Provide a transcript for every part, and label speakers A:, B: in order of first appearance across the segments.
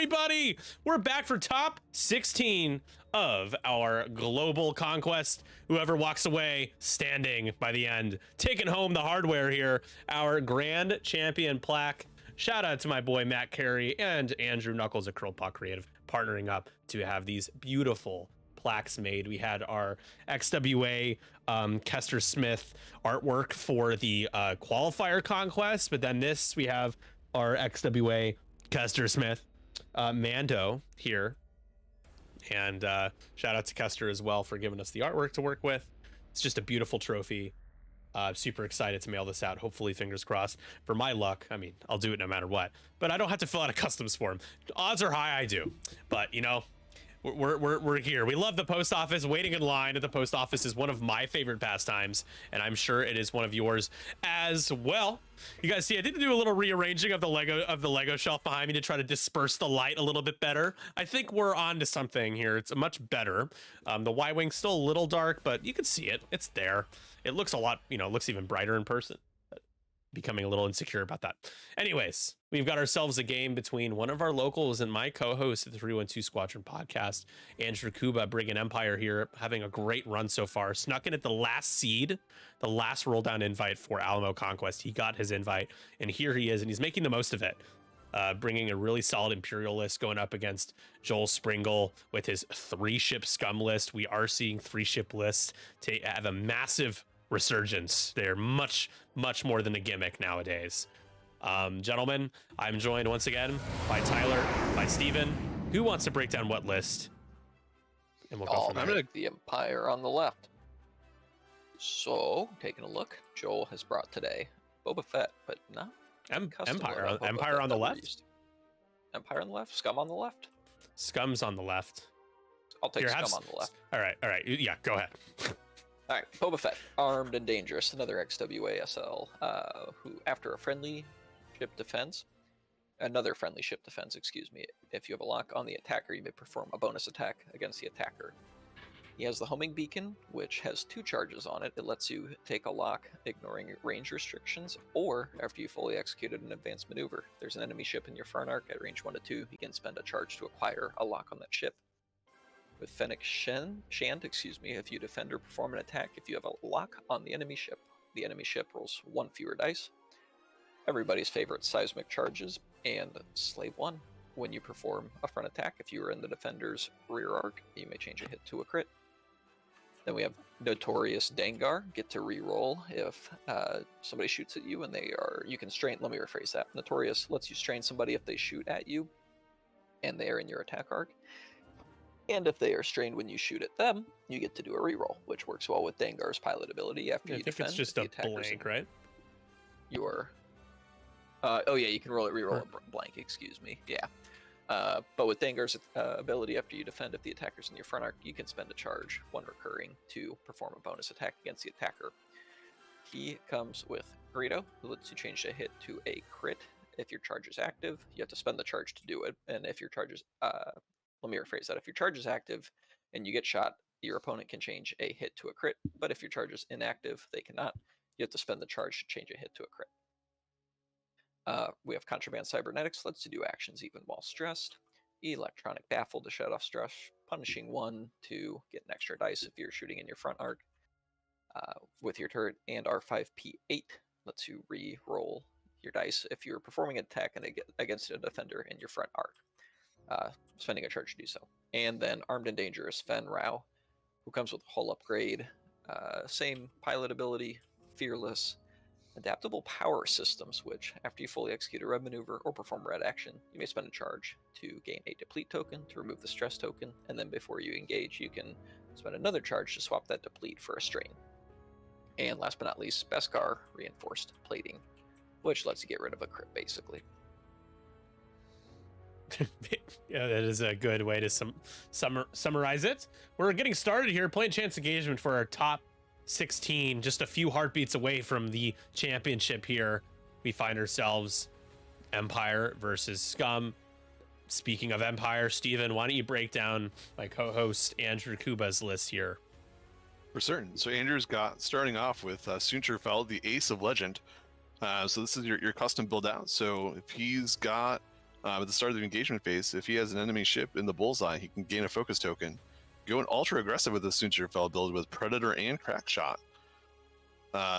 A: everybody? We're back for top 16 of our global conquest. Whoever walks away standing by the end, taking home the hardware here, our grand champion plaque. Shout out to my boy Matt Carey and Andrew Knuckles at Curlpaw Creative partnering up to have these beautiful plaques made. We had our XWA Kester Smith artwork for the qualifier conquest, but then this we have our XWA Kester Smith Mando here, and shout out to Kester as well for giving us the artwork to work with. It's just a beautiful trophy. Super excited to mail this out. Hopefully, fingers crossed. For my luck, I mean, I'll do it no matter what, but I don't have to fill out a customs form. Odds are high I do, but you know, we're here. We love the post office. Waiting in line at the post office is one of my favorite pastimes, and I'm sure it is one of yours as well. You guys see, I did do a little rearranging of the Lego shelf behind me to try to disperse the light a little bit better. I think we're on to something here. It's much better. The Y-wing's still a little dark, but you can see it. It's there. It looks a lot, you know, it looks even brighter in person. Becoming a little insecure about that. Anyways, we've got ourselves a game between one of our locals and my co-host at the 312 Squadron podcast, Andrew Kouba, bringing Empire here, having a great run so far. Snuck in at the last seed, the last roll down invite for Alamo Conquest. He got his invite, and here he is, and he's making the most of it. Bringing a really solid Imperial list, going up against Joel Springle with his 3-ship scum list. We are seeing 3-ship lists to have a massive resurgence. They're much more than a gimmick nowadays. Gentlemen, I'm joined once again by Tyler, by Steven. Who wants to break down what list? And we'll go from there.
B: I'm gonna the Empire on the left. So, taking a look, Joel has brought today Boba Fett, but not
A: Empire on the left.
B: Empire on the left. Scum on the left.
A: Scum's on the left.
B: I'll take Scum on the left.
A: All right. Yeah, go ahead.
B: All right, Boba Fett, armed and dangerous, another XWASL, who, after another friendly ship defense, excuse me, if you have a lock on the attacker, you may perform a bonus attack against the attacker. He has the homing beacon, which has 2 charges on it. It lets you take a lock, ignoring range restrictions, or after you fully executed an advanced maneuver. If there's an enemy ship in your front arc at range 1 to 2, you can spend a charge to acquire a lock on that ship. With Fennec Shand, if you defend or perform an attack, if you have a lock on the enemy ship rolls 1 fewer dice. Everybody's favorite seismic charges, and Slave 1. When you perform a front attack, if you are in the defender's rear arc, you may change a hit to a crit. Then we have Notorious Dengar, get to reroll if somebody shoots at you and you can strain, let me rephrase that. Notorious lets you strain somebody if they shoot at you and they are in your attack arc. And if they are strained when you shoot at them, you get to do a reroll, which works well with Dengar's pilot ability after you defend.
A: I think it's just a blank, right?
B: Oh yeah, you can reroll a blank, excuse me. Yeah. But with Dengar's ability after you defend, if the attacker's in your front arc, you can spend a charge, 1 recurring, to perform a bonus attack against the attacker. He comes with Greedo, who lets you change a hit to a crit. If your charge is active, you have to spend the charge to do it. And if your charge is... let me rephrase that. If your charge is active and you get shot, your opponent can change a hit to a crit. But if your charge is inactive, they cannot. You have to spend the charge to change a hit to a crit. We have Contraband Cybernetics, lets you do actions even while stressed. Electronic Baffle to shut off stress, punishing 1 to get an extra dice if you're shooting in your front arc with your turret. And R5P8 lets you re-roll your dice if you're performing an attack against a defender in your front arc. Spending a charge to do so. And then Armed and Dangerous Fen Rao, who comes with a hull upgrade, same pilot ability, fearless, adaptable power systems, which after you fully execute a red maneuver or perform a red action, you may spend a charge to gain a deplete token, to remove the stress token, and then before you engage, you can spend another charge to swap that deplete for a strain. And last but not least, Beskar Reinforced Plating, which lets you get rid of a crit, basically.
A: Yeah, that is a good way to summarize it. We're getting started here, playing Chance Engagement for our top 16, just a few heartbeats away from the championship here. We find ourselves Empire versus Scum. Speaking of Empire, Steven, why don't you break down my co-host Andrew Kouba's list here?
C: For certain. So Andrew's got, starting off with Sunterfeld, the Ace of Legend. So this is your custom build out. So if he's got at the start of the engagement phase, if he has an enemy ship in the bullseye, he can gain a focus token. Go an ultra aggressive with the Soon Fell ability with Predator and Crack Shot.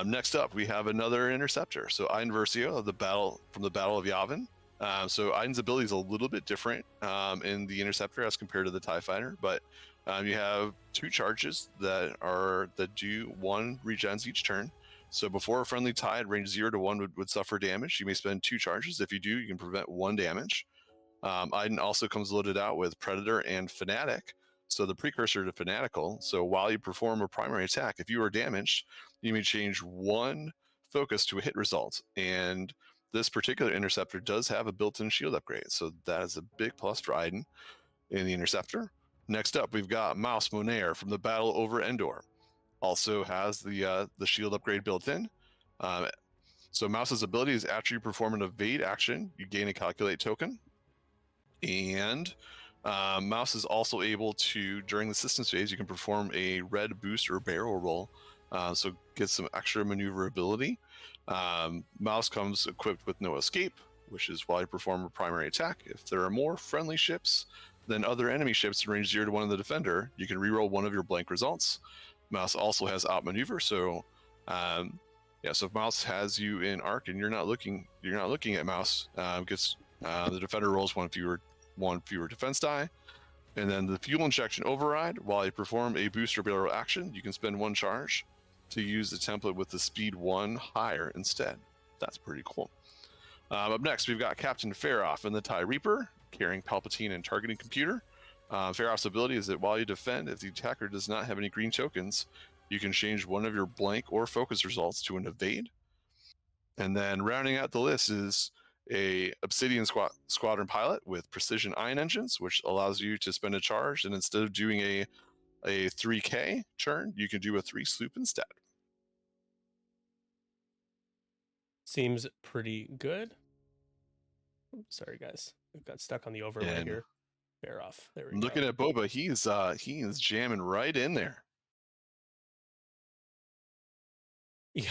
C: Next up, we have another interceptor. So Iden Versio of the Battle of Yavin. So Iden's ability is a little bit different in the interceptor as compared to the TIE Fighter, but you have 2 charges that do 1 regens each turn. So before a friendly TIE at range 0 to 1 would suffer damage, you may spend 2 charges. If you do, you can prevent 1 damage. Iden also comes loaded out with Predator and Fanatic, so the precursor to Fanatical. So while you perform a primary attack, if you are damaged, you may change 1 focus to a hit result. And this particular interceptor does have a built-in shield upgrade, so that is a big plus for Iden in the interceptor. Next up, we've got Mouse Monair from the Battle over Endor. Also has the shield upgrade built in. So Mouse's ability is after you perform an evade action, you gain a calculate token. And Mouse is also able to, during the systems phase, you can perform a red boost or barrel roll, so get some extra maneuverability. Mouse comes equipped with no escape, which is why you perform a primary attack. If there are more friendly ships than other enemy ships in range 0 to 1 of the defender, you can reroll 1 of your blank results. Mouse also has outmaneuver, so so if Mouse has you in arc and you're not looking at Mouse, gets the defender rolls 1 fewer defense die. And then the fuel injection override, while you perform a boost or barrel action, you can spend 1 charge to use the template with the speed 1 higher instead. That's pretty cool. Up next, we've got Captain Faroff and the TIE Reaper, carrying Palpatine and targeting computer. Faroff's ability is that while you defend, if the attacker does not have any green tokens, you can change 1 of your blank or focus results to an evade. And then rounding out the list is a Obsidian Squadron pilot with precision ion engines, which allows you to spend a charge, and instead of doing a 3K turn, you can do a 3 sloop instead.
A: Seems pretty good. Oops, sorry guys, I've got stuck on the overlay here. Bear off. There we go.
C: Looking at Boba, he is jamming right in there.
A: Yeah.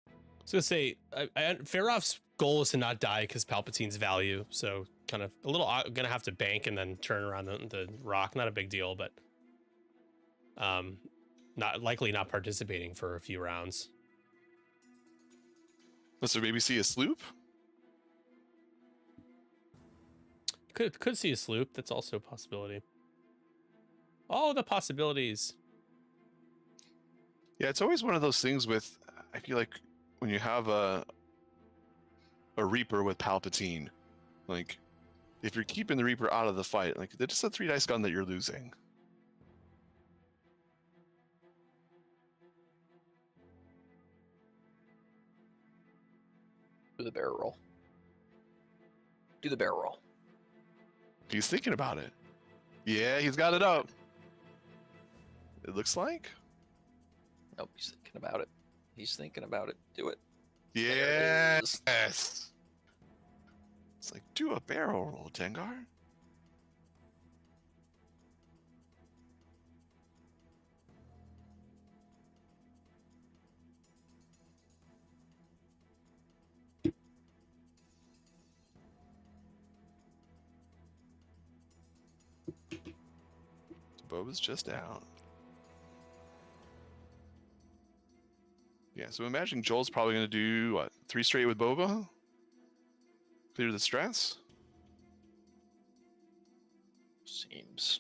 A: I was gonna say, Faroff's goal is to not die because Palpatine's value, so kind of a little gonna have to bank and then turn around the rock. Not a big deal, but not participating for a few rounds.
C: So maybe see a sloop.
A: Could see a sloop. That's also a possibility. All the possibilities.
C: Yeah, it's always one of those things with, I feel like when you have a Reaper with Palpatine, like if you're keeping the Reaper out of the fight, like it's just a 3 dice gun that you're losing.
B: Do the barrel roll. Do the barrel roll.
C: He's thinking about it. Yeah, he's got it up. It looks like.
B: Nope, he's thinking about it. He's thinking about it. Do it.
C: Yes. It's like, do a barrel roll, Dengar. Boba's just out. Yeah, so imagine Joel's probably going to do, what, 3 straight with Boba? Clear the stress?
B: Seems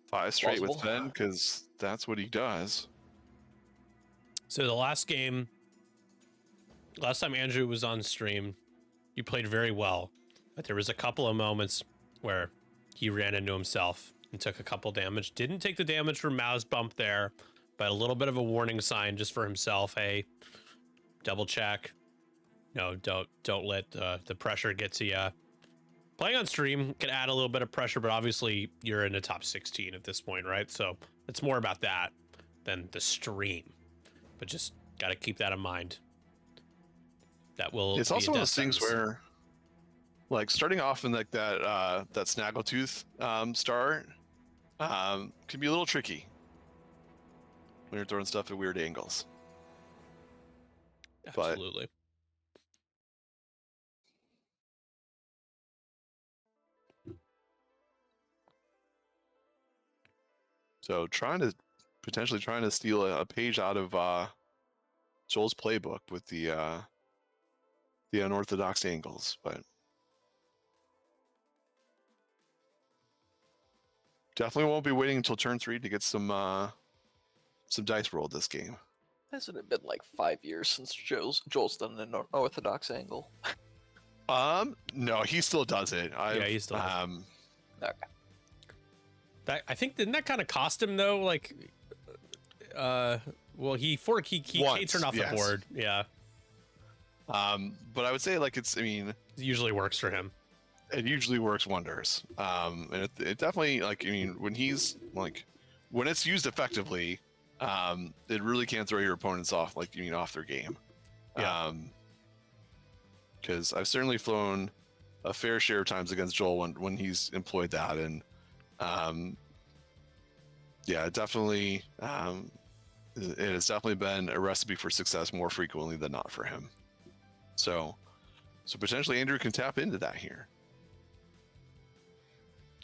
C: 5 straight
B: plausible.
C: with Fen, because that's what he does.
A: So the last time Andrew was on stream, you played very well, but there was a couple of moments where he ran into himself and took a couple damage. Didn't take the damage from Mao's bump there, but a little bit of a warning sign just for himself. Hey, double check. No, don't let the pressure get to you. Playing on stream can add a little bit of pressure, but obviously you're in the top 16 at this point, right? So it's more about that than the stream. But just got to keep that in mind. That will.
C: It's also one of those things where, like, starting off in like that Snaggletooth start can be a little tricky when you're throwing stuff at weird angles.
A: Absolutely.
C: So potentially trying to steal a page out of Joel's playbook with the unorthodox angles, but definitely won't be waiting until turn 3 to get some dice rolled this game.
B: Hasn't it been like 5 years since Joel's done an unorthodox angle?
C: No, he still does it.
A: Yeah, he still does.
B: Okay.
A: That, I think, didn't that kind of cost him though? Like, well, he turned off the board. Yeah.
C: But I would say like it
A: usually works for him.
C: It usually works wonders. And it definitely, like, I mean, when he's like, when it's used effectively, it really can throw your opponents off, like, off their game.
A: Yeah.
C: Because I've certainly flown a fair share of times against Joel when he's employed that, and yeah, it definitely it has definitely been a recipe for success more frequently than not for him. So potentially Andrew can tap into that here.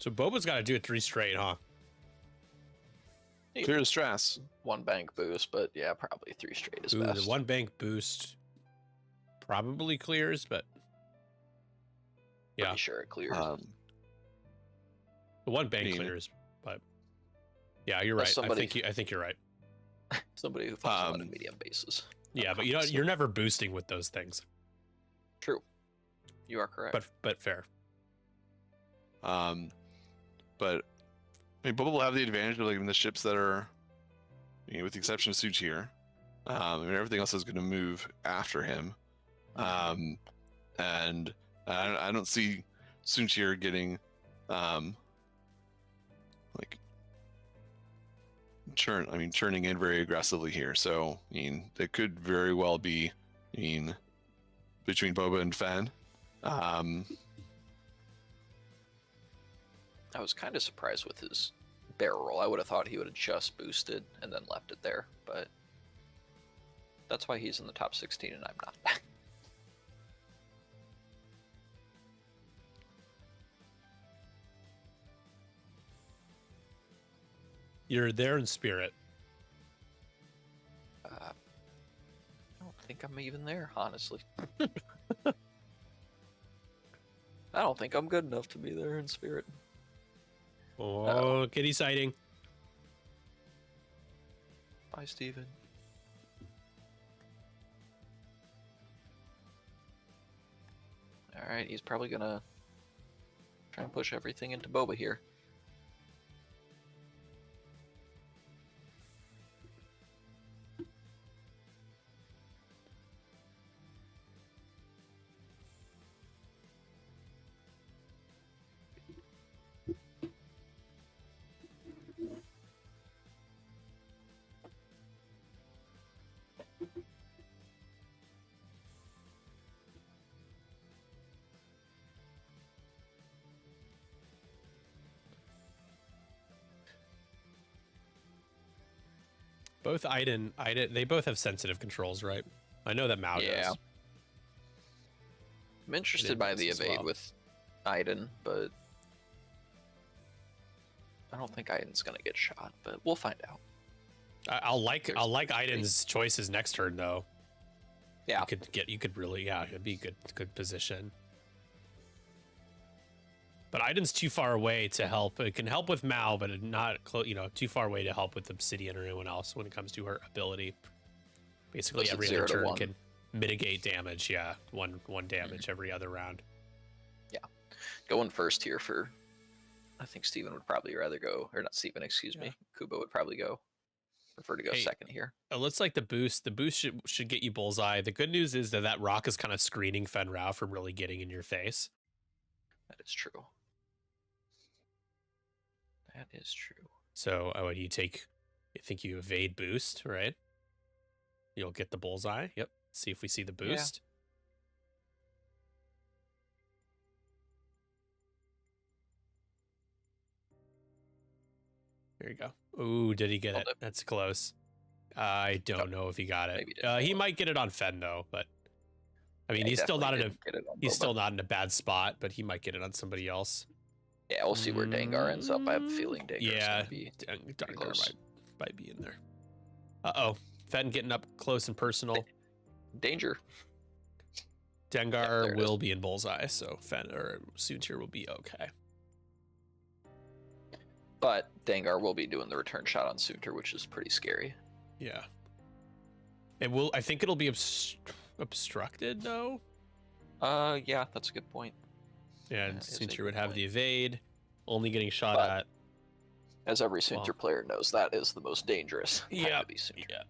A: So Boba's got to do it 3 straight, huh?
C: Clear the stress.
B: 1 bank boost, but yeah, probably 3 straight is
A: Ooh,
B: best.
A: the 1 bank boost probably clears, but yeah,
B: Pretty sure it clears.
A: the 1 bank clears, but yeah, you're right. I think you're right.
B: Somebody who fights on a medium basis.
A: Yeah, but you're never boosting with those things.
B: True. You are correct.
A: But fair.
C: But I mean, Boba will have the advantage of, like, the ships that are, with the exception of Suchir, everything else is going to move after him. And I don't see Suchir getting, like, churning in very aggressively here. So, it could very well be, between Boba and Fen.
B: I was kind of surprised with his barrel roll. I would have thought he would have just boosted and then left it there, but that's why he's in the top 16 and I'm not.
A: You're there in spirit.
B: I don't think I'm even there, honestly. I don't think I'm good enough to be there in spirit.
A: Oh, kitty sighting.
B: Bye, Steven. Alright, he's probably gonna try and push everything into Boba here.
A: Both Iden, they both have sensitive controls, right? I know that Mao does.
B: I'm interested by the evade with Iden, but I don't think Iden's gonna get shot, but we'll find out.
A: I'll like Iden's choices next turn though.
B: Yeah,
A: you could really, it'd be a good position. But Iden's too far away to help. It can help with Mao, but not too far away to help with Obsidian or anyone else when it comes to her ability. Basically, every other turn can mitigate damage. Yeah, one damage every other round.
B: Yeah, going first here for. I think Steven would probably rather go, or not Steven, excuse me. Kouba would probably prefer to go second here.
A: It looks like the boost should get you bullseye. The good news is that rock is kind of screening Fen Rao from really getting in your face.
B: That is true. That is true.
A: So, what do you take? I think you evade boost, right? You'll get the bullseye. Yep. See if we see the boost. Yeah. There you go. Ooh, did he get it? That's close. I don't know if he got it. He might get it on Fen though, but I mean, he's still not in a bad spot, but he might get it on somebody else.
B: Yeah, we'll see where Dengar ends up. I have a feeling Dengar's
A: Yeah,
B: gonna be
A: Dengar
B: close.
A: might be in there. Uh-oh. Fen getting up close and personal.
B: Danger.
A: Dengar
B: there it
A: will be in bullseye, so Fen or Soontir will be okay.
B: But Dengar will be doing the return shot on Soontir, which is pretty scary.
A: Yeah. It will. I think it'll be obstructed though.
B: Yeah, that's a good point.
A: Yeah, and
B: That is a
A: Soontir
B: good
A: would have
B: point.
A: the evade, only getting shot
B: But
A: at.
B: As every Soontir
A: Well.
B: player knows, that is the most dangerous. Time
A: Yeah.
B: to be Soontir.
A: Yeah.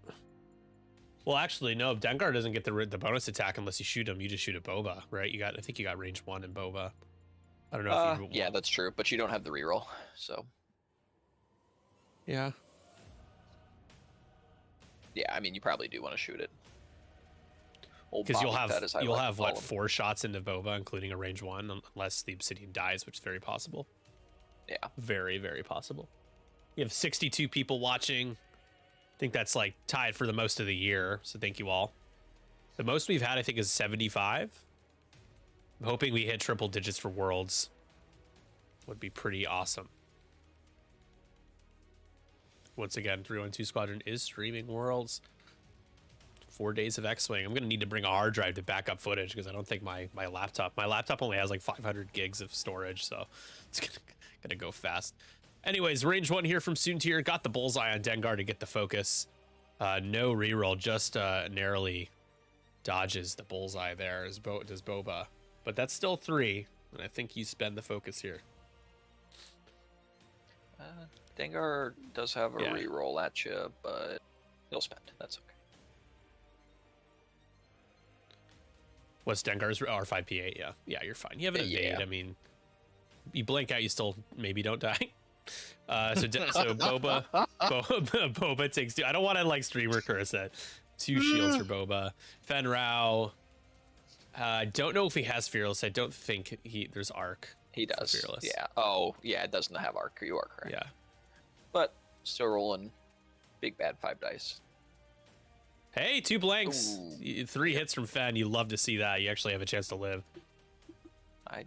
A: Well, actually, no. Dengar doesn't get the bonus attack unless you shoot him. You just shoot at Boba, right? I think you got range 1 in Boba. I don't know if you.
B: Yeah, that's true, but you don't have the reroll, so
A: Yeah.
B: yeah. I mean, you probably do want to shoot it.
A: Because you'll have
B: like to
A: what
B: call him.
A: 4 shots into Boba, including a range 1, unless the Obsidian dies, which is very possible.
B: Yeah.
A: Very, very possible. You have 62 people watching. I think that's like tied for the most of the year. So thank you all. The most we've had, I think, is 75. I'm hoping we hit triple digits for Worlds. Would be pretty awesome. Once again, 312 Squadron is streaming Worlds. 4 days of X-Wing. I'm going to need to bring a hard drive to back up footage because I don't think my laptop only has like 500 gigs of storage. So it's going to go fast. Anyways, range 1 here from Soontir. Got the bullseye on Dengar to get the focus. No reroll, just narrowly dodges the bullseye there as does Boba. But that's still 3, and I think you spend the focus here.
B: Dengar does have a
A: Yeah.
B: reroll at you, but he'll spend. That's okay.
A: What's Dengar's R5P8? Yeah. Yeah, you're fine. You have an evade.
B: Yeah.
A: I mean, you blink out, you still maybe don't die. So Boba takes 2. I don't want to like streamer curse that. 2 shields for Boba. Fen Rao. I don't know if he has Fearless. I don't think there's Arc.
B: He does.
A: Fearless.
B: Yeah. Oh, yeah. It doesn't have arc. You are correct.
A: Yeah.
B: But still rolling big bad 5 dice.
A: Hey, 2 blanks.
B: Ooh.
A: 3 hits from Fen. You love to see that. You actually have a chance to live.
B: I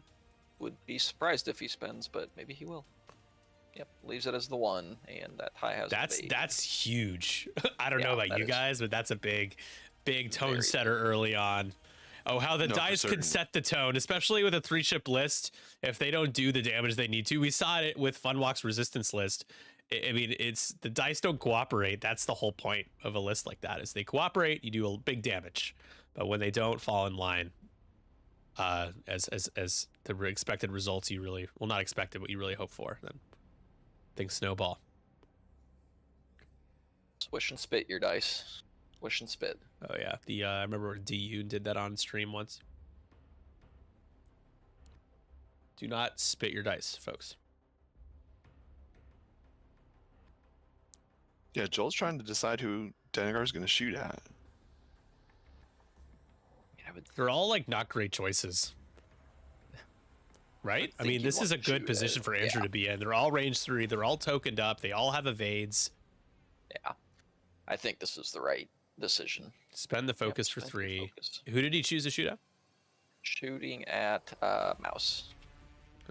B: would be surprised if he spends, but maybe he will. Yep, leaves it as the 1, and that high has
A: That's huge. I don't
B: Yeah,
A: know about
B: that
A: you
B: is
A: guys, but that's a big tone
B: very
A: setter early on. Oh, how the
C: No, for
A: dice
C: certain.
A: could set the tone, especially with a 3-ship list. If they don't do the damage they need to, we saw it with Funwalk's resistance list. I mean, it's the dice don't cooperate. That's the whole point of a list like that. Is they cooperate, you do a big damage, but when they don't fall in line, as the expected results, you really not expected, but you really hope for, then things snowball.
B: Swish and spit your dice. Swish and spit.
A: Oh yeah, I remember DU did that on stream once. Do not spit your dice, folks.
C: Yeah, Joel's trying to decide who Dengar's going to shoot at.
B: I would
A: They're all like not great choices, right? I
B: think
A: mean,
B: you'd
A: this is
B: want
A: a
B: to
A: good
B: shoot
A: position
B: at-
A: for Andrew
B: yeah.
A: to be in. They're all range 3. They're all tokened up. They all have evades.
B: Yeah. I think this is the right decision.
A: Spend the focus for
B: spend the
A: 3.
B: focus.
A: Who did he choose to shoot at?
B: Shooting at Mouse,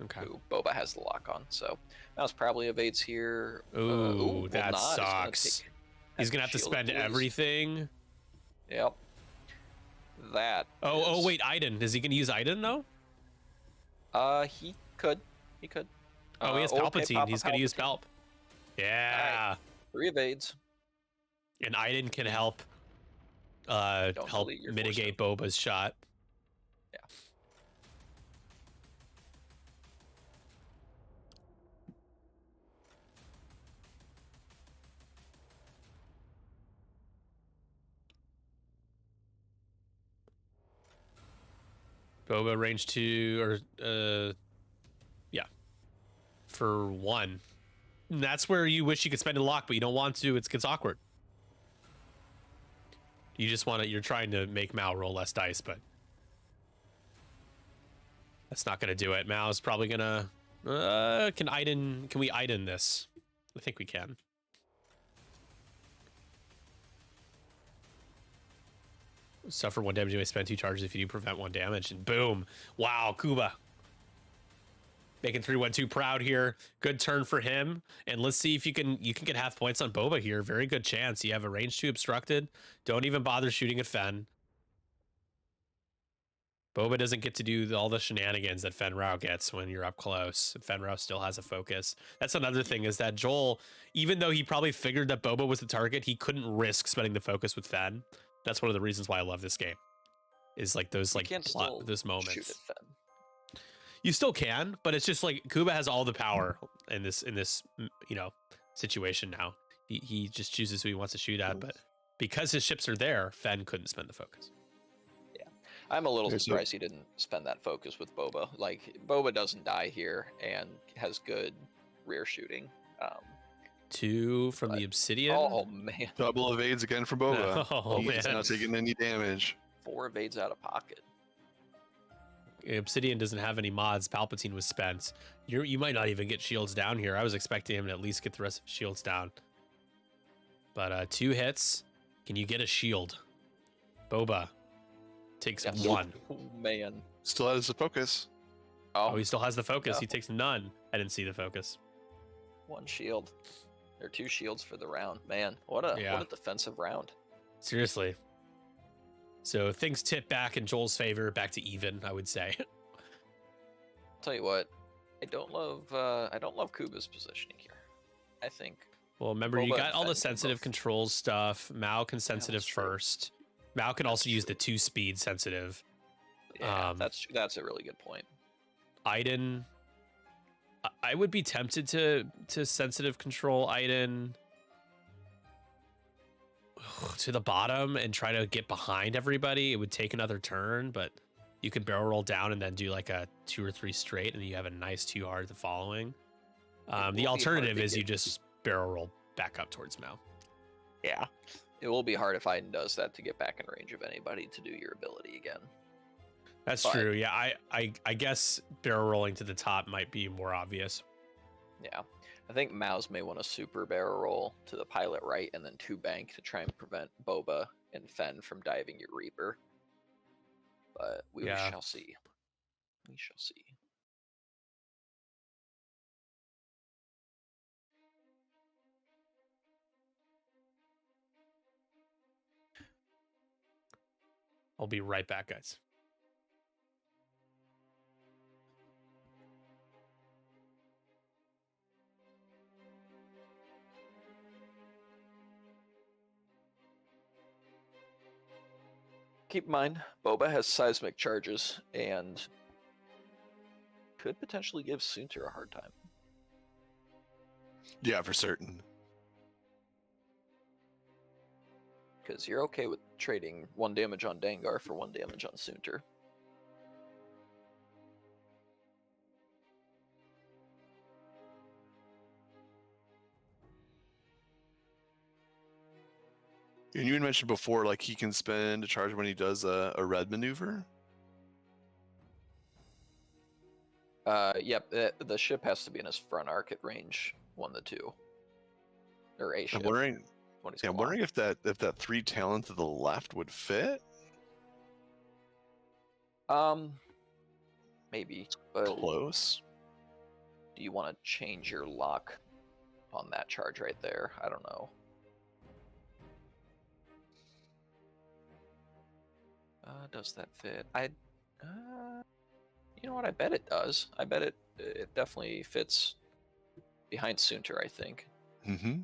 A: Okay.
B: who Boba has the lock on. So Mouse probably evades here.
A: Ooh,
B: will
A: that
B: not. It's gonna
A: sucks.
B: take-
A: He's gonna have to
B: shield
A: spend
B: at least.
A: everything.
B: Yep. That.
A: Oh,
B: is-
A: wait, Iden. Is he gonna use Iden though?
B: He could. He could.
A: Oh, he has
B: okay,
A: Palpatine.
B: Papa
A: He's gonna use
B: Palpatine.
A: Palp. Yeah.
B: 3 evades.
A: And Iden can help
B: Don't
A: help
B: delete your
A: mitigate Boba's shot.
B: Yeah.
A: Boba range 2 or yeah. For 1. And that's where you wish you could spend a lock, but you don't want to. It gets awkward. You just want to. You're trying to make Mao roll less dice, but that's not going to do it. Mao's probably gonna. Can we Iden this? I think we can. Suffer 1 damage. You may spend 2 charges if you do prevent 1 damage, and boom! Wow, Kouba. making 3-1-2 proud here. Good turn for him. And let's see if you can get half points on Boba here. Very good chance. You have a range 2 obstructed. Don't even bother shooting at Fen. Boba doesn't get to do all the shenanigans that Fen Rao gets when you're up close. Fen Rao still has a focus. That's another thing, is that Joel, even though he probably figured that Boba was the target, he couldn't risk spending the focus with Fen. That's one of the reasons why I love this game. Is like those those moments.
B: Shoot at Fen.
A: You still can, but it's just like Kouba has all the power in this situation now. He just chooses who he wants to shoot at, but because his ships are there, Fen couldn't spend the focus.
B: I'm a little surprised he didn't spend that focus with Boba. Like, Boba doesn't die here and has good rear shooting.
A: 2 from the Obsidian.
B: Oh, man.
C: Double evades again for Boba.
A: Oh, man.
C: He's not taking any damage.
B: 4 evades out of pocket.
A: Obsidian doesn't have any mods. Palpatine was spent. You might not even get shields down here. I was expecting him to at least get the rest of his shields down. But 2 hits. Can you get a shield? Boba takes 1.
B: Oh, man.
C: Still has the focus.
A: Oh, he still has the focus.
B: Yeah.
A: He takes none. I didn't see the focus.
B: 1 shield. There are 2 shields for the round. Man, what a defensive round.
A: Seriously. So things tip back in Joel's favor, back to even, I would say.
B: Tell you what, I don't love Kouba's positioning here. I think.
A: Well, remember,
B: Boba
A: you got
B: and
A: all the
B: Fen
A: sensitive
B: both.
A: controls stuff. Mao can sensitive
B: that's true.
A: first. Mao can also use the 2-speed sensitive.
B: Yeah, that's a really good point.
A: Iden, I would be tempted to sensitive control Iden to the bottom and try to get behind everybody. It would take another turn, but you can barrel roll down and then do like a 2 or 3 straight, and you have a nice 2 hard the following. The alternative is you just barrel roll back up towards Mao.
B: Yeah. It will be hard if Iden does that to get back in range of anybody to do your ability again.
A: That's true. Yeah, I guess barrel rolling to the top might be more obvious.
B: Yeah. I think Maus may want to super barrel roll to the pilot right and then 2 bank to try and prevent Boba and Fen from diving your Reaper. But we shall see. We shall see.
A: I'll be right back, guys.
B: Keep in mind, Boba has seismic charges and could potentially give Soontir a hard time.
C: Yeah, for certain.
B: Because you're okay with trading 1 damage on Dengar for 1 damage on Soontir.
C: And you had mentioned before, like, he can spend a charge when he does a red maneuver.
B: Yep, the ship has to be in his front arc at range 1 to 2. Or a ship.
C: I'm wondering if that 3 talent to the left would fit.
B: Maybe. But
C: Close.
B: do you want to change your lock on that charge right there? I don't know. Does that fit? You know what? I bet it does. I bet it definitely fits behind Soontir, I think.
C: Mm-hmm.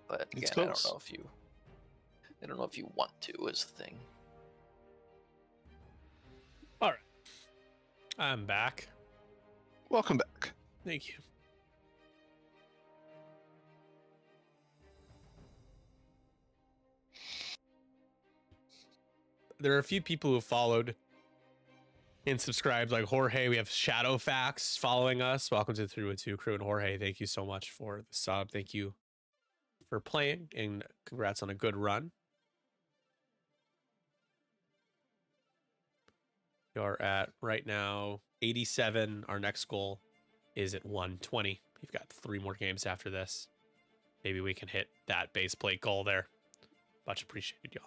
B: But again,
C: It's
B: I
C: close.
B: don't know if you want to is the thing.
A: All right. I'm back.
C: Welcome back.
A: Thank you. There are a few people who followed and subscribed, like Jorge. We have Shadowfax following us. Welcome to the 312 crew. And Jorge, thank you so much for the sub. Thank you for playing, and congrats on a good run. We are at right now 87. Our next goal is at 120. We've got 3 more games after this. Maybe we can hit that base plate goal there. Much appreciated, y'all.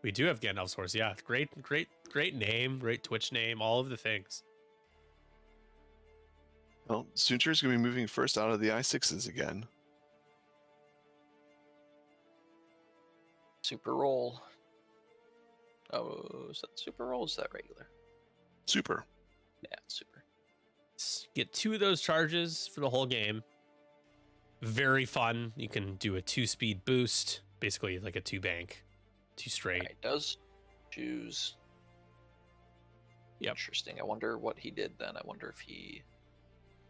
A: We do have Gandalf's horse. Yeah, great name, great Twitch name, all of the things.
C: Well, Soontir's going to be moving first out of the I6s again.
B: Super roll. Oh, is that super roll? Or is that regular?
C: Super.
B: Yeah, it's super.
A: Get 2 of those charges for the whole game. Very fun. You can do a 2-speed boost, basically like a 2-bank, 2 straight.
B: It does choose.
A: Yep.
B: Interesting. I wonder what he did then. I wonder if he.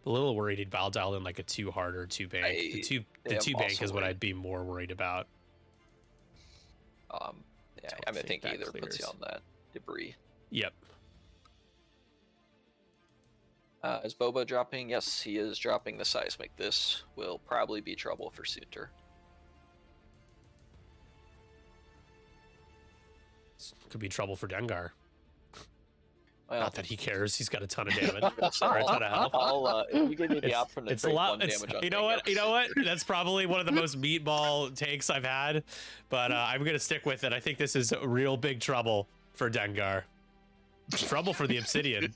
A: A little worried he'd dial in like a 2 harder 2-bank. The 2-bank is what I'd be more worried about.
B: Yeah,
A: Don't
B: I mean, I
A: think
B: think
A: that
B: either puts you
A: clears.
B: on that debris.
A: Yep.
B: Is Boba dropping? Yes, he is dropping the seismic. This will probably be trouble for Soontir.
A: Could be trouble for Dengar.
B: Well,
A: Not that he cares. He's got a ton of damage.
B: I'm gonna say,
A: Or a ton of health.
B: if you give me the option to
A: It's a
B: take
A: lot.
B: one damage on
A: You know what?
B: Dengar.
A: You know what? That's probably one of the most meatball takes I've had, but I'm gonna stick with it. I think this is real big trouble for Dengar. Trouble for the Obsidian.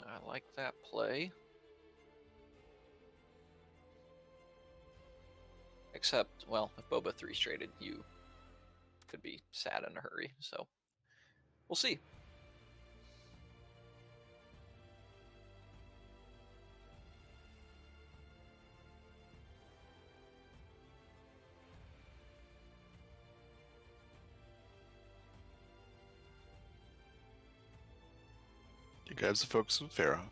B: I like that play. Except, well, if Boba 3-straighted, you could be sad in a hurry, so we'll see.
C: He grabs the focus with Farrow.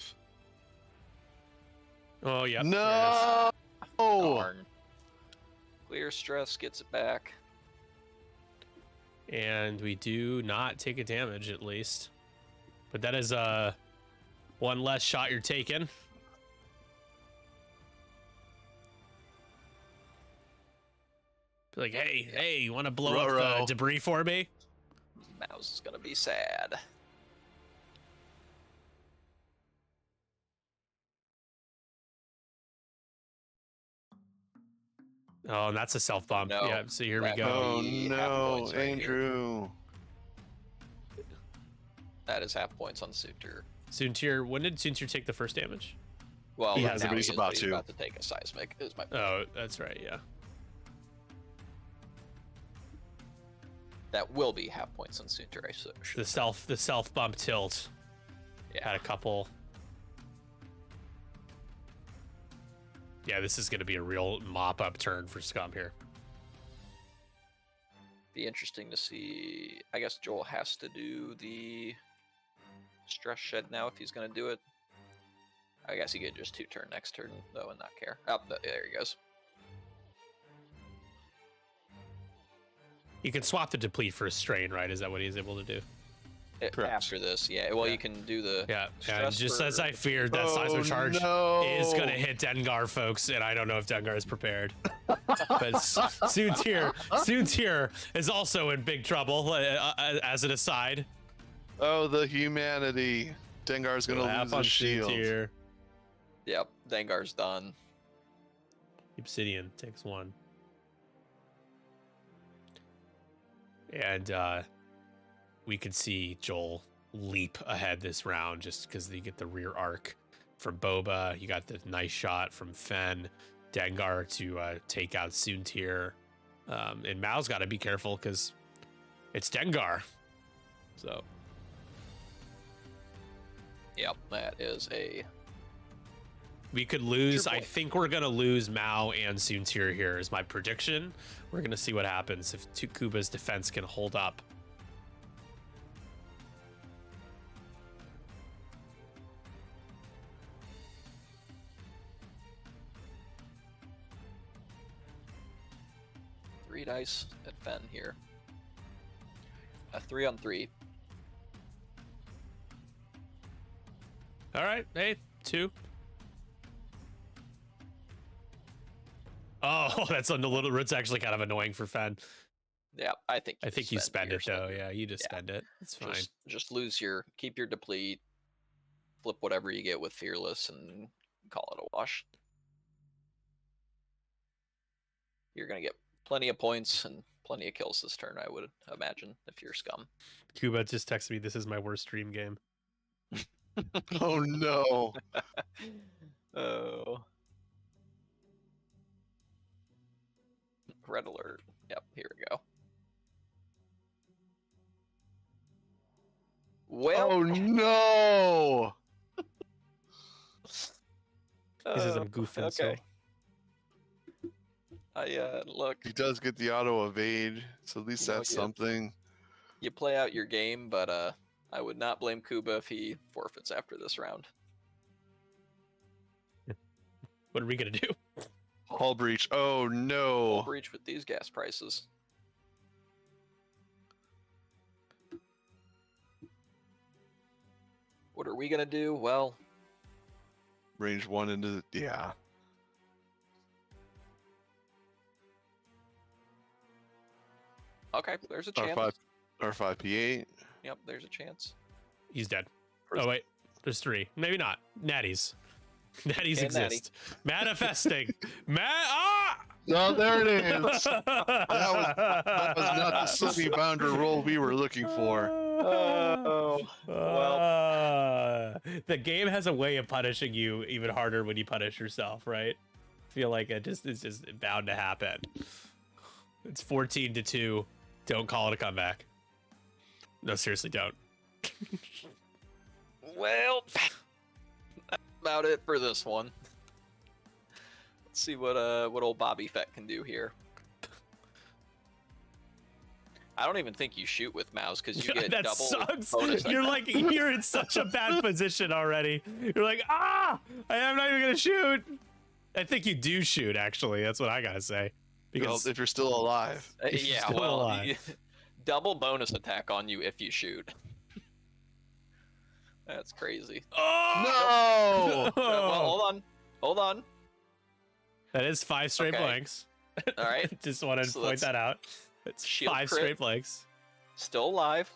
A: Oh yeah.
C: No!
B: Darn. Clear stress gets it back.
A: And we do not take a damage, at least. But that is one less shot you're taking. Be like, hey, you want to blow up the debris for me?
B: Mouse is gonna be sad.
A: Oh, and that's a self bump.
B: No,
A: Yeah, so here we
B: that-
A: go.
C: Oh
B: Half
C: no,
B: points right here.
C: Andrew.
B: That is half points on Soontir.
A: Soontir, when did Soontir take the first damage?
B: Well,
C: He
B: right
C: hasn't,
B: now
C: but he's
B: he is,
C: about
B: but
C: to.
B: about to take a seismic. Is my point.
A: Oh, that's right, yeah.
B: That will be half points on Soontir. I should.
A: The self bump tilt
B: Yeah.
A: had a couple. Yeah, this is going to be a real mop up turn for Scum here.
B: Be interesting to see. I guess Joel has to do the stress shed now if he's going to do it. I guess he could just 2-turn next turn though and not care. Oh, there he goes.
A: You can swap the deplete for a strain, right? Is that what he's able to do?
C: Correct.
B: After this, yeah. Well,
A: Yeah.
B: you can do the
A: Yeah, and
B: stress
A: just
B: for-
A: as I feared, that
C: Oh,
A: seismic charge
C: no.
A: is going to hit Dengar, folks, and I don't know if Dengar is prepared. But Soontir is also in big trouble, as an aside.
C: Oh, the humanity. Dengar's gonna
A: Lap
C: lose
A: on
C: his shield.
A: Soontir.
B: Yep, Dengar's done.
A: Obsidian takes 1. And we could see Joel leap ahead this round just because you get the rear arc from Boba. You got the nice shot from Fen. Dengar to take out Soontir. And Mao's got to be careful because it's Dengar. So,
B: Yep, that is a.
A: we could lose.
B: Your
A: I
B: point.
A: think we're going to lose Mao and Soontir here is my prediction. We're going to see what happens if Kouba's defense can hold up.
B: Three dice at Fen here. A 3-on-3.
A: All right. Hey, 2. Oh, that's a little. It's actually kind of annoying for Fen.
B: Yeah, I think
A: you spend it though. Yeah, you just
B: Yeah.
A: spend it. It's fine.
B: Just keep your deplete, flip whatever you get with Fearless, and call it a wash. You're gonna get plenty of points and plenty of kills this turn, I would imagine, if you're Scum.
A: Kouba just texted me, "This is my worst stream game."
C: Oh no.
B: Oh. Red alert. Yep, here we go. Well,
C: Oh no.
A: He says I'm goofing.
B: Okay. Look,
C: He does get the auto evade, so at least
B: No,
C: that's
B: yeah.
C: something.
B: you play out your game, but I would not blame Kouba if he forfeits after this round.
A: What are we gonna do?
C: Hull breach. Oh no.
B: Full breach with these gas prices. What are we gonna do? Well,
C: Range 1 into the, yeah.
B: okay, there's a chance.
C: R5 R5P8.
B: Yep, there's a chance.
A: He's dead.
C: First-
A: Oh wait, there's 3. Maybe not. Natties. Natties
B: And natty.
A: exist. Manifesting. Ah!
C: No, there it is. That was not the sunny boundary roll we were looking for.
B: Oh, well.
A: The game has a way of punishing you even harder when you punish yourself, right? I feel like it's just bound to happen. It's 14-2. Don't call it a comeback. No, seriously, don't.
B: Well, that's about it for this one. Let's see what old Bobby Fett can do here. I don't even think you shoot with mouse because you get
A: That
B: double
A: sucks.
B: bonus
A: You're
B: attack.
A: like you're in such a bad position already. You're like, I am not even gonna shoot. I think you do shoot, actually. That's what I gotta say.
C: Well,
A: Because
C: if you're still alive.
B: Yeah,
A: still
B: well,
A: alive.
B: double bonus attack on you if you shoot. That's crazy.
A: oh
C: No!
B: Well, hold on.
A: That is 5 straight
B: Okay.
A: blanks.
B: All right,
A: Just wanted to
B: So
A: point
B: that's
A: that out. It's
B: shield
A: 5
B: crit.
A: straight blanks.
B: still alive.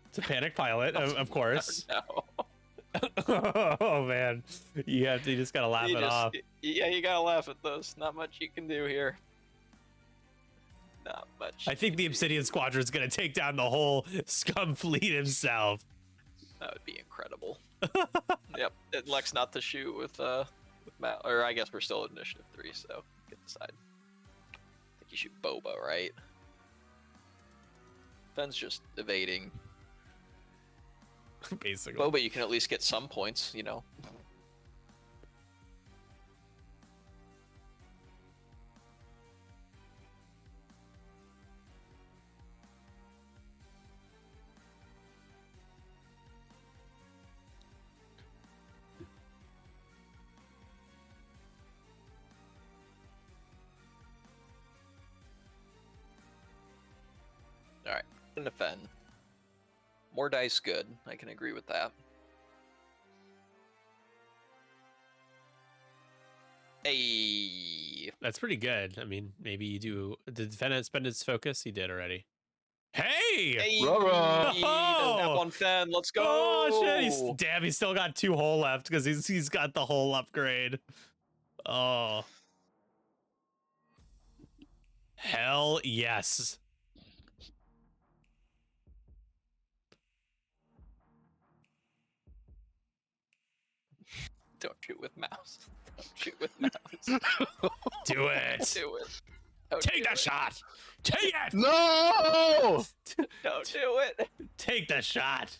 A: It's a panic pilot, of course.
B: No.
A: Oh man, you just gotta laugh it off.
B: Yeah, you gotta laugh at this. Not much you can do here. Not much.
A: I think the Obsidian Squadron is gonna take down the whole scum fleet himself.
B: That would be incredible. Yep, it elects not to shoot with Matt, or I guess we're still at initiative 3, so you can decide. I think you shoot Boba, right? Ben's just evading.
A: Basically.
B: Boba, you can at least get some points, you know. Alright, and defend. More dice good. I can agree with that. Hey!
A: That's pretty good. I mean, maybe you do. Did the defendant spend its focus? He did already. Hey!
B: Hey!
C: Rara!
B: He doesn't have one fen. Let's go!
A: Oh shit! He still got 2 hull left because he's got the hull upgrade. Oh. Hell yes.
B: Don't shoot with mouse. Don't shoot with mouse.
A: Do it.
B: Do it. Don't
A: Take
B: do
A: that
B: it.
A: shot. Take it.
C: No!
B: Don't do it.
A: Take the shot.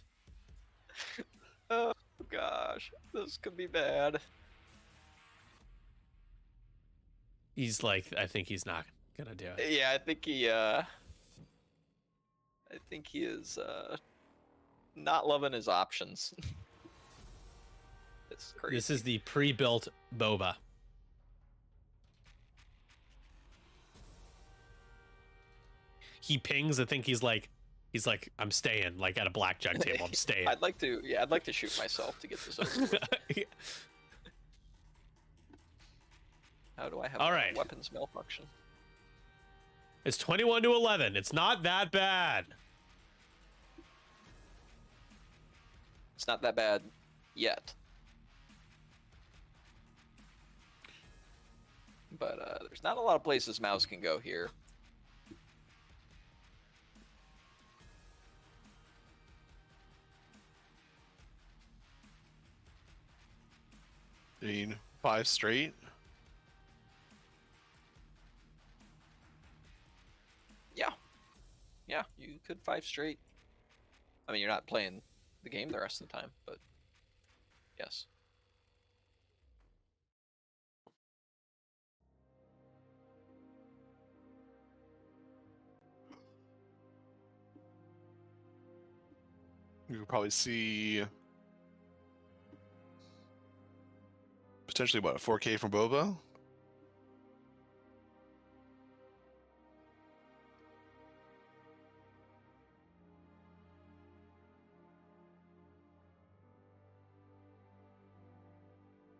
B: Oh gosh, this could be bad.
A: He's like, I think he's not gonna do it.
B: Yeah, I think he is not loving his options. It's crazy.
A: This is the pre-built boba. He pings. I think he's like, I'm staying. Like at a blackjack table, I'm staying.
B: I'd like to shoot myself to get this over with. How do I have
A: All right.
B: weapons malfunction?
A: It's 21-11. It's not that bad.
B: It's not that bad yet. But there's not a lot of places Mouse can go here.
C: I mean, 5 straight.
B: Yeah. Yeah, you could 5 straight. I mean, you're not playing the game the rest of the time, but yes.
C: You could probably see potentially what, a 4K from Boba?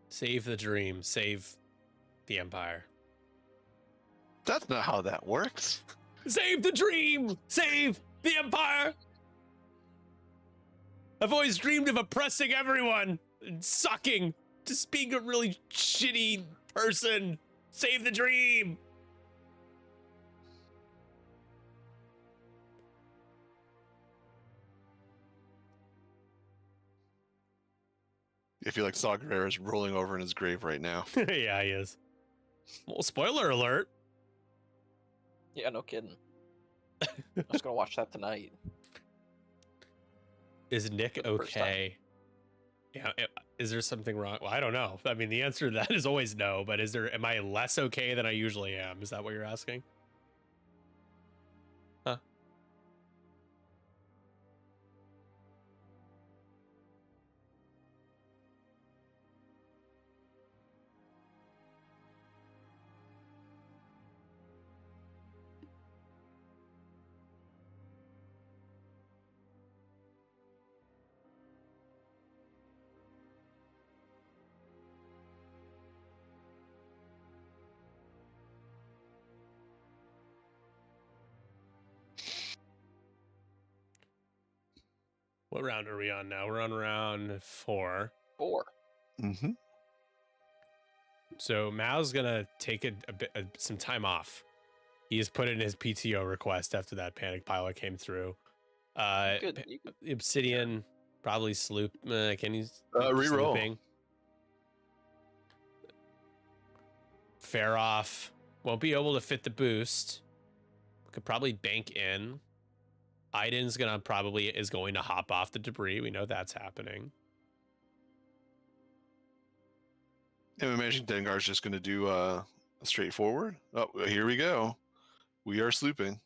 A: Save the dream. Save the Empire.
C: That's not how that works.
A: Save the dream! Save the Empire! I've always dreamed of oppressing everyone and sucking. Just being a really shitty person. Save the dream!
C: I feel like Saw Gerrera is rolling over in his grave right now.
A: Yeah, he is. Well, spoiler alert.
B: Yeah, no kidding. I was gonna watch that tonight.
A: Is Nick
B: For the first time.
A: okay? Yeah, is there something wrong? Well, I don't know. I mean, the answer to that is always no, but am I less okay than I usually am? Is that what you're asking? Huh? What round are we on now? We're on round 4.
B: 4.
C: Mm-hmm.
A: So Mao's gonna take some time off. He has put in his PTO request after that panic pilot came through.
B: You could
A: Obsidian probably sloop. Can you
C: Reroll.
A: slooping? Fair off. Won't be able to fit the boost. Could probably bank in. Iden's is going to hop off the debris. We know that's happening.
C: And imagine Dengar's just going to do a straightforward. Oh, here we go. We are slooping.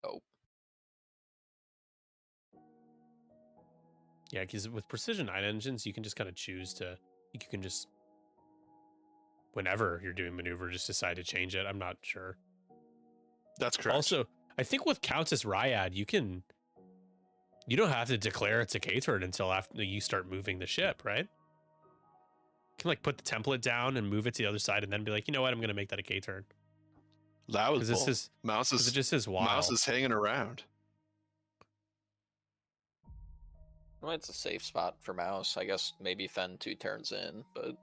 B: Oh.
A: Yeah, because with precision Iden engines, you can just kind of choose to. You can just, whenever you're doing maneuver, just decide to change it. I'm not sure.
C: That's correct.
A: Also, I think with Countess Ryad, you don't have to declare it's a K-turn until after you start moving the ship, right? You can like put the template down and move it to the other side and then be like, you know what, I'm going to make that a K-turn.
C: That was
A: Because this
C: Mouse
A: it just says wow.
C: Mouse is hanging around.
B: Well, it's a safe spot for Mouse. I guess maybe Fen 2 turns in, but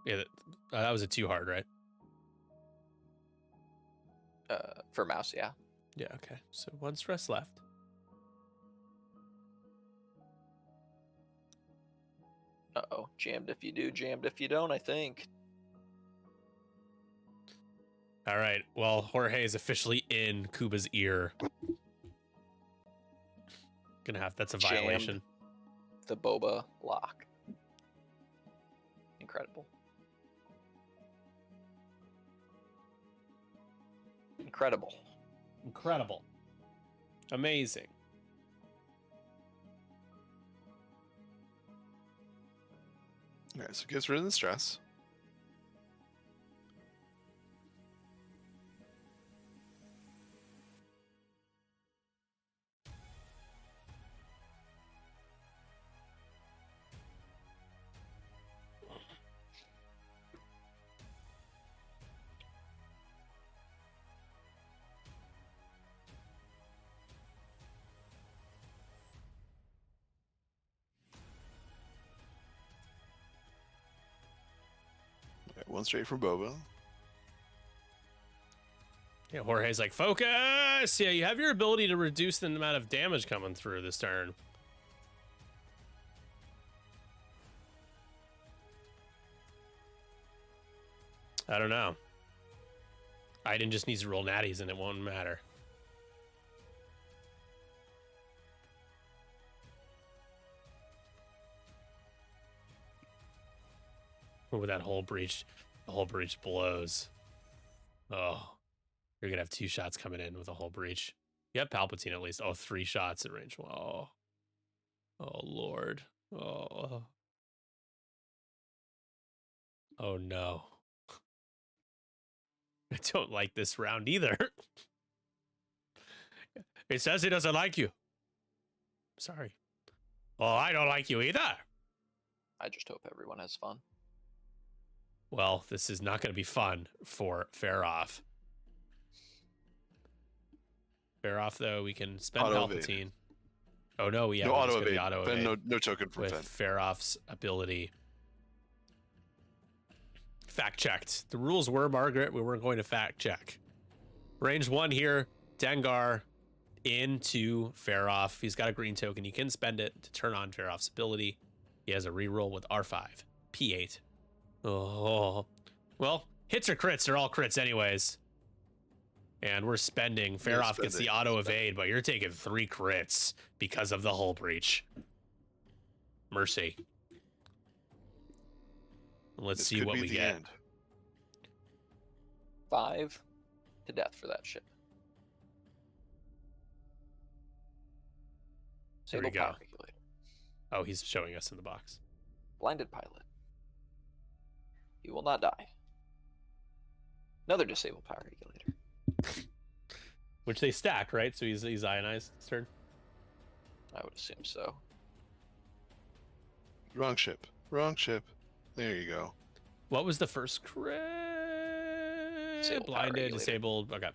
A: Yeah, that was a too hard, right?
B: for Mouse, yeah.
A: Yeah, okay. So 1 stress left.
B: Uh-oh. Jammed if you do, jammed if you don't, I think.
A: All right. Well, Jorge is officially in Kouba's ear. That's a violation.
B: Jammed the Boba lock. Incredible. Incredible.
A: Incredible. Amazing.
C: All right, so it gets rid of the stress. One straight from Boba.
A: Yeah, Jorge's like, focus! Yeah, you have your ability to reduce the amount of damage coming through this turn. I don't know. Aiden just needs to roll natties and it won't matter. With that whole breach, the whole breach blows. Oh, you're gonna have 2 shots coming in with a whole breach. You have Palpatine at least. Oh, 3 shots at range. Oh, oh Lord. Oh, oh no. I don't like this round either. It says he doesn't like you. Sorry. Well, I don't like you either.
B: I just hope everyone has fun.
A: Well, this is not going to be fun for Faroff. Faroff, though, we can spend
C: Auto
A: Palpatine.
C: evade.
A: Oh, no, yeah.
C: No
A: we're just
C: auto
A: gonna be
C: evade.
A: auto
C: Ben,
A: evade
C: no token from
A: with
C: Fen.
A: Faroff's ability. Fact checked. The rules were, Margaret, we weren't going to fact check. Range 1 here, Dengar into Faroff. He's got a green token. You can spend it to turn on Faroff's ability. He has a reroll with R5, P8. Oh, well, hits or crits are all crits anyways. And we're spending. Faroff gets the auto evade, but you're taking 3 crits because of the hull breach. Mercy. Let's see what we get.
B: 5 to death for that ship.
A: There we
B: Sable
A: go.
B: power regulator.
A: Oh, he's showing us in the box.
B: Blinded pilot. You will not die. Another disabled power regulator.
A: Which they stack, right? So he's ionized this turn.
B: I would assume so.
C: Wrong ship. Wrong ship. There you go.
A: What was the first crit?
B: Disabled power
A: Blinded,
B: regulator.
A: disabled. Okay.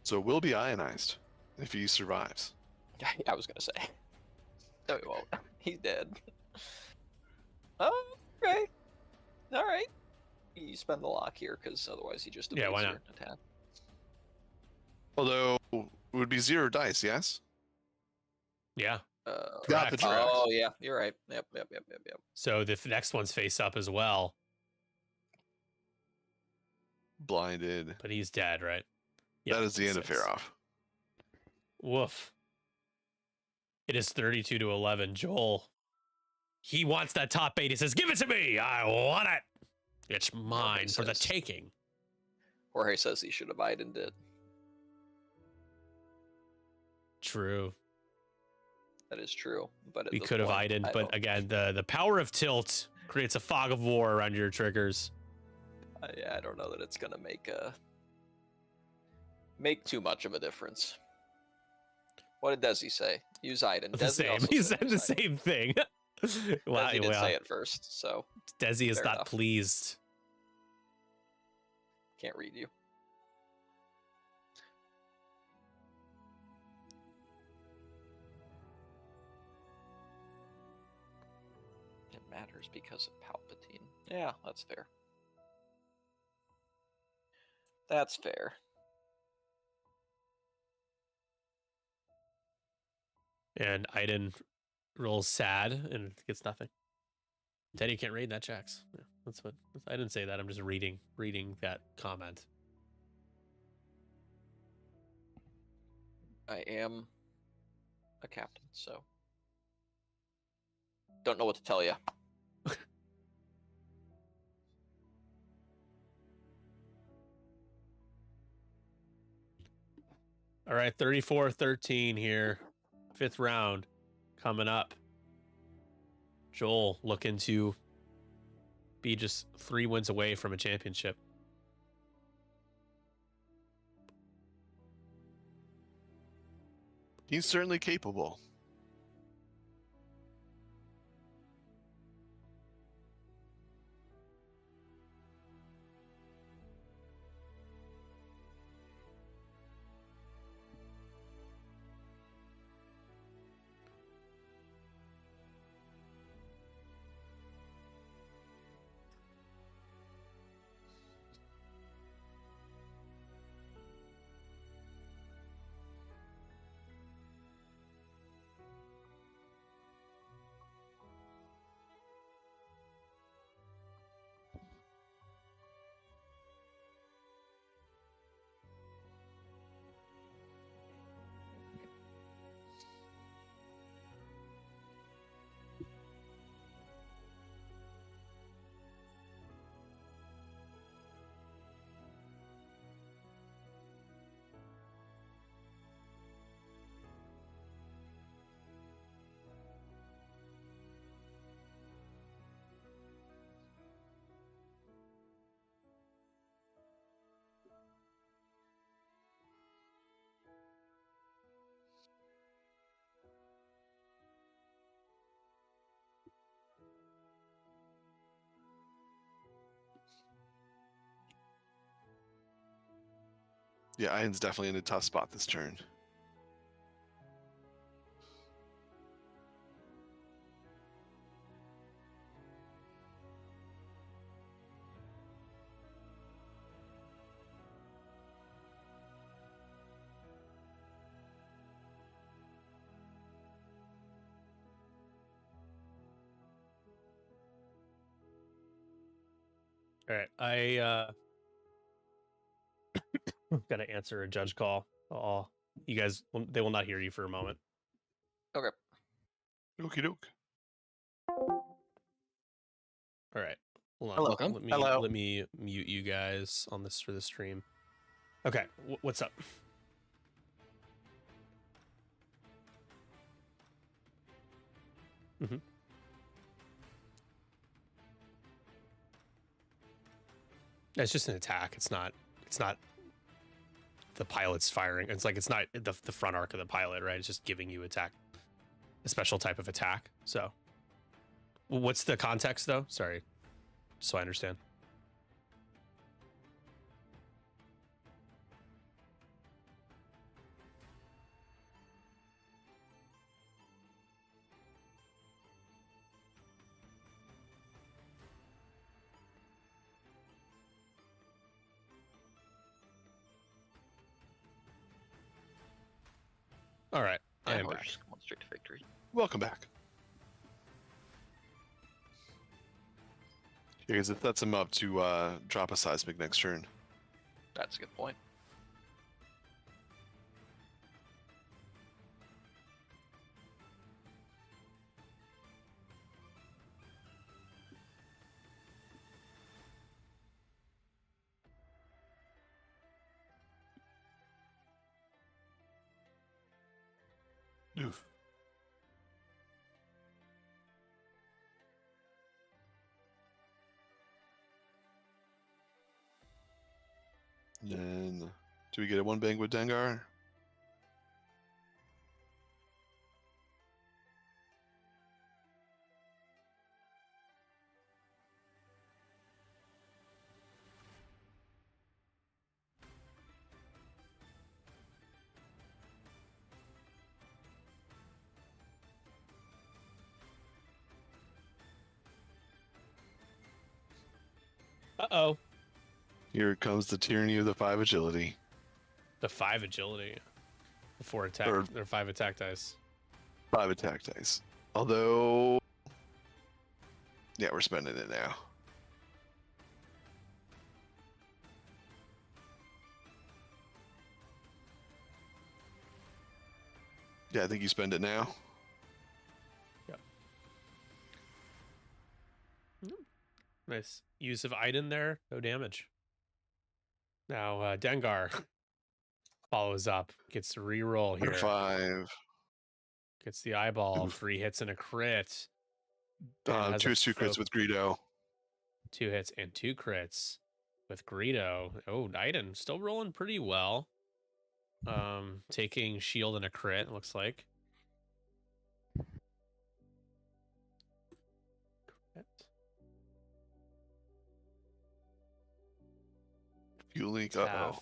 C: So it will be ionized if he survives.
B: I was gonna say. No, he won't. He's dead. Oh, okay. All right. You spend the lock here because otherwise he just
A: Yeah, why
B: evades
A: not?
B: your attack.
C: Although it would be 0 dice, yes?
A: Yeah.
C: Got the
A: Correct.
C: draft.
B: Oh yeah, you're right. Yep.
A: So the next one's face up as well,
C: Blinded.
A: but he's dead, right? Yep,
C: That is the end of
A: 6.
C: Faroff.
A: Woof. It is 32 to 11. Joel, he wants that top 8. He says, give it to me. I want it. It's mine for the
B: says.
A: taking.
B: Jorge says he should have Idened it.
A: True.
B: That is true, but at
A: We
B: this
A: could have
B: point,
A: Idened,
B: I
A: but
B: don't-
A: again, the power of tilt creates a fog of war around your triggers.
B: I don't know that it's gonna make too much of a difference. What did Desi say? Use Iden.
A: The
B: Desi
A: same.
B: also
A: He
B: said
A: said the
B: use Iden.
A: same thing. Wow,
B: Desi did
A: wow.
B: say it first, so
A: Desi is
B: Fair
A: not
B: enough.
A: pleased.
B: can't read you. It matters because of Palpatine. Yeah, that's fair. That's fair.
A: And Iden rolls sad and gets nothing. Teddy can't read, that checks. Yeah, that's what I didn't say that. I'm just reading that comment.
B: I am a captain, so don't know what to tell you.
A: All right, 34-13 here. 5th round coming up. Joel looking to be just 3 wins away from a championship.
C: He's certainly capable. Yeah, Ian's definitely in a tough spot this turn.
A: All right, I got to answer a judge call. Oh, you guys, they will not hear you for a moment.
B: Okay.
C: Okie doke.
A: All right, hold on.
B: Hello.
A: Let me
B: Hello.
A: let me mute you guys on this for the stream. Okay, what's up? Mm-hmm. It's just an attack. It's not the pilot's firing. It's like it's not the front arc of the pilot, right? It's just giving you attack, a special type of attack. So, what's the context though? Sorry, so I understand. All right, I am
B: we're
A: back.
B: just going straight to victory.
C: Welcome back. Because it sets him up to drop a seismic next turn.
B: That's a good point.
C: Oof. Then, do we get a one bang with Dengar?
A: Uh-oh.
C: Here comes the tyranny of the 5 agility.
A: The 5 agility. The 4 attack.
C: Or-
A: Or 5 attack dice.
C: 5 attack dice. Although, yeah, we're spending it now. Yeah, I think you spend it now.
A: Nice use of Iden there. No damage. Now Dengar follows up. Gets to reroll here.
C: 5.
A: Gets the eyeball.
C: Oof.
A: 3 hits and a crit. And has
C: 2
A: a
C: is 2 crits with Greedo.
A: 2 hits and 2 crits with Greedo. Oh, Iden still rolling pretty well. Taking shield and a crit, it looks like. Crit.
C: Fuel leak.
A: Tough.
C: Uh-oh.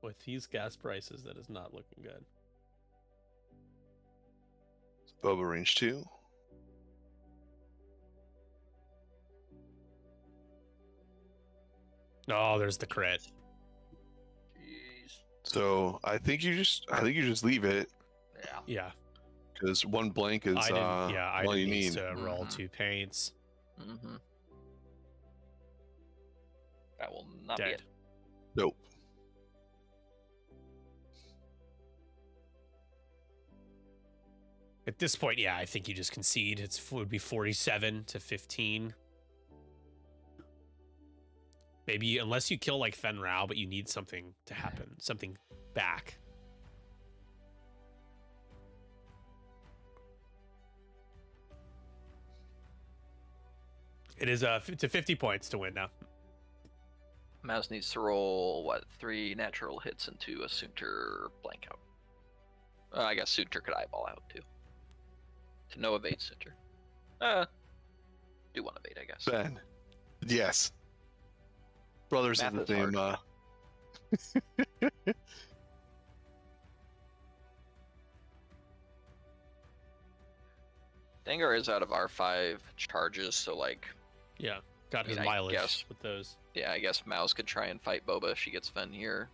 A: With these gas prices, that is not looking good.
C: Boba range 2.
A: Oh, there's the crit.
B: Jeez.
C: So I think you just leave it
B: Yeah.
A: Yeah.
C: because 1 blank is
A: Iden
C: all you
A: needs
C: need.
A: to roll
B: Mhm.
A: 2 paints.
B: Mm-hmm. That will not be
A: Dead.
B: it.
C: Nope.
A: At this point, yeah, I think you just concede. It would be 47 to 15. Maybe unless you kill like Fen Rao, but you need something to happen, something back. It is to 50 points to win now.
B: Mouse needs to roll, what, 3 natural hits into a Soontir blank out. I guess Soontir could eyeball out, too. To no evade Soontir. Do 1 evade, I guess.
C: Ben. Yes. Brothers
B: Math
C: of the
B: is
C: same.
B: hard. Dengar is out of our 5 charges, so like,
A: Yeah, got
B: I
A: his
B: mean, I
A: mileage
B: guess-
A: with those.
B: yeah, I guess Mouse could try and fight Boba if she gets Fen here.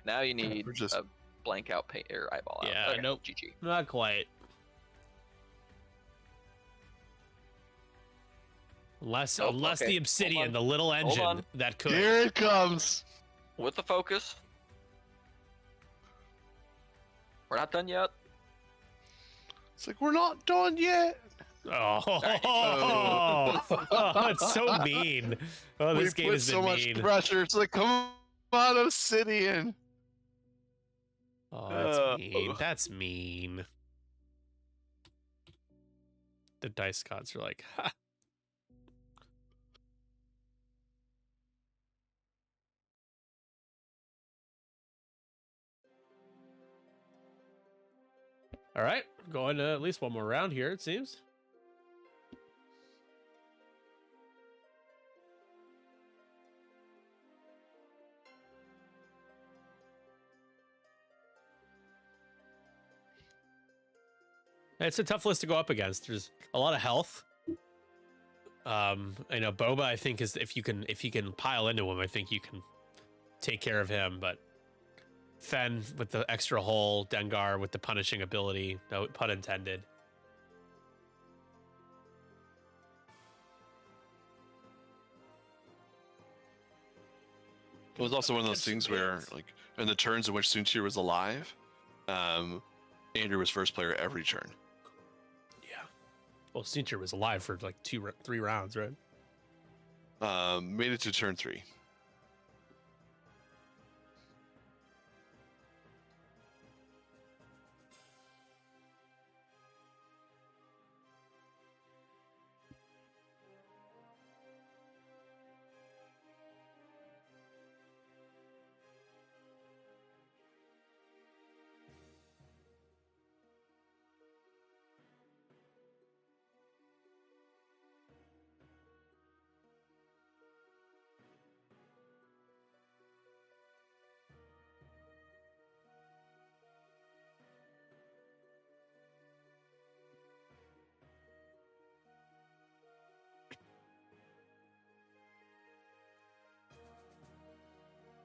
B: Now you need
C: we're just-
B: a blank out pay or eyeball out.
A: Yeah,
B: Okay,
A: nope.
B: GG.
A: Not quite. Unless
B: Oh,
A: unless
B: okay.
A: the
B: Hold
A: obsidian,
B: on.
A: the little
B: Hold
A: engine
B: on.
A: that could.
C: Here it comes.
B: With the focus. We're not done yet.
C: It's like we're not done yet.
A: Oh,
C: Oh.
A: it's so mean. Oh, this
C: we
A: game
C: put
A: has been
C: so much
A: mean.
C: pressure. It's like, come on, Obsidian.
A: Oh, that's
C: Oh.
A: mean. That's mean. The dice gods are like, ha. All right, going to at least one more round here, it seems. It's a tough list to go up against. There's a lot of health. I know Boba, I think, is if you can pile into him, I think you can take care of him, but Fen with the extra hull, Dengar with the punishing ability, no pun intended.
C: It was also one of those
A: Catch some
C: things where,
A: hands.
C: like, in the turns in which Suntir was alive, Andrew was first player every turn.
A: Yeah. Well, Cincher was alive for like 3 rounds, right?
C: Made it to turn 3.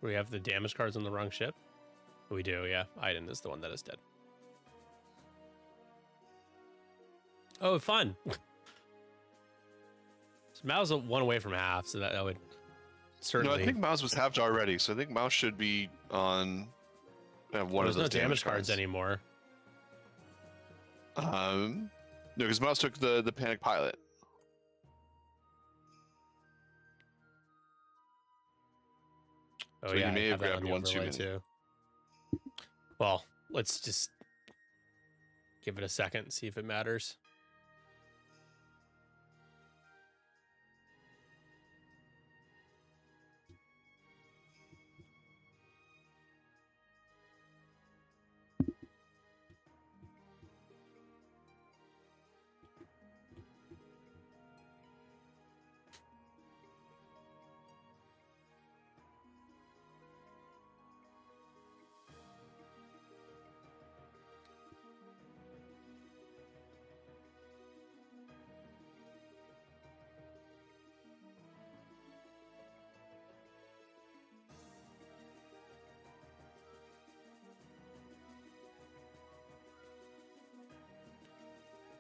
A: We have the damage cards on the wrong ship. We do, yeah. Iden is the one that is dead. Oh, fun. So Mao's 1 away from half, so that would certainly.
C: No, I think Mouse was halved already, so I think Mouse should be on one
A: There's
C: of those
A: no damage cards anymore.
C: No, because Mouse took the Panic Pilot.
A: Oh
C: So you
A: yeah,
C: may
A: I
C: have
A: that
C: grabbed
A: on the
C: one too
A: overlay
C: many.
A: too. Well, let's just give it a second, see if it matters.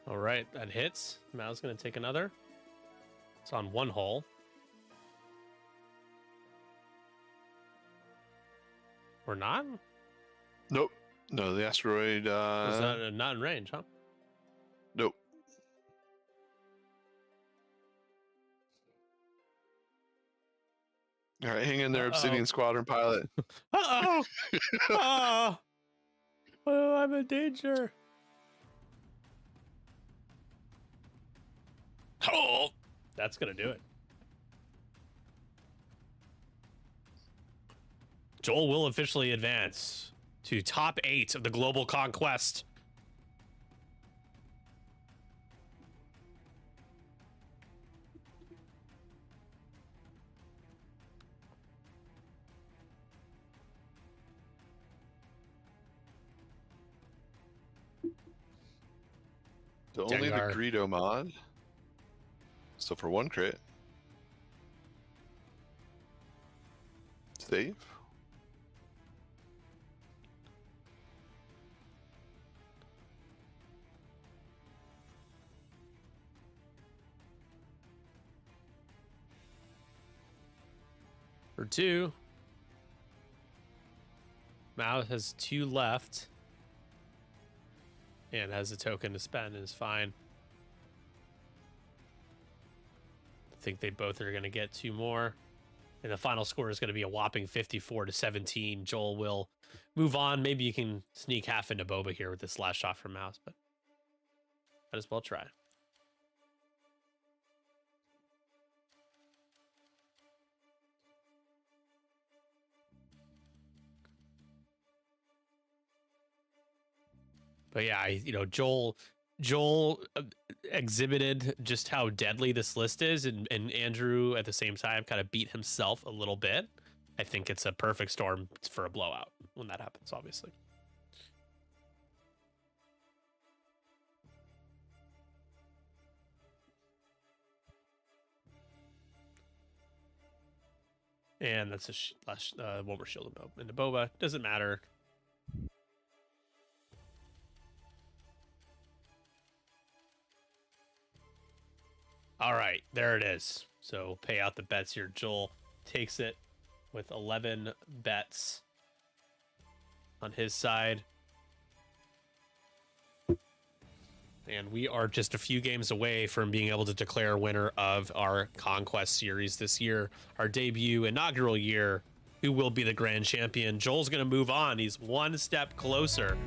A: All right, that hits. Mao's gonna take another. It's on 1 hull. Or not?
C: Nope. No, the asteroid.
A: It's not in range, huh?
C: Nope. All right, hang in there,
A: Uh-oh.
C: Obsidian Squadron pilot.
A: Uh-oh! Oh! Oh, I'm in danger. Oh! That's gonna do it. Joel will officially advance to top 8 of the global conquest.
C: Only the
A: Dengar.
C: Greedo mod. So for 1 crit. Save.
A: For 2. Mao has 2 left. And has a token to spend and is fine. I think they both are going to get 2 more. And the final score is going to be a whopping 54-17. Joel will move on. Maybe you can sneak half into Boba here with this last shot from Mouse, but might as well try. But yeah, Joel exhibited just how deadly this list is, and Andrew at the same time kind of beat himself a little bit. I think it's a perfect storm for a blowout when that happens, obviously. And that's a last one more shield into Boba. Doesn't matter. All right, there it is. So pay out the bets here. Joel takes it with 11 bets on his side. And we are just a few games away from being able to declare winner of our Conquest series this year, our debut inaugural year. Who will be the grand champion? Joel's going to move on. He's one step closer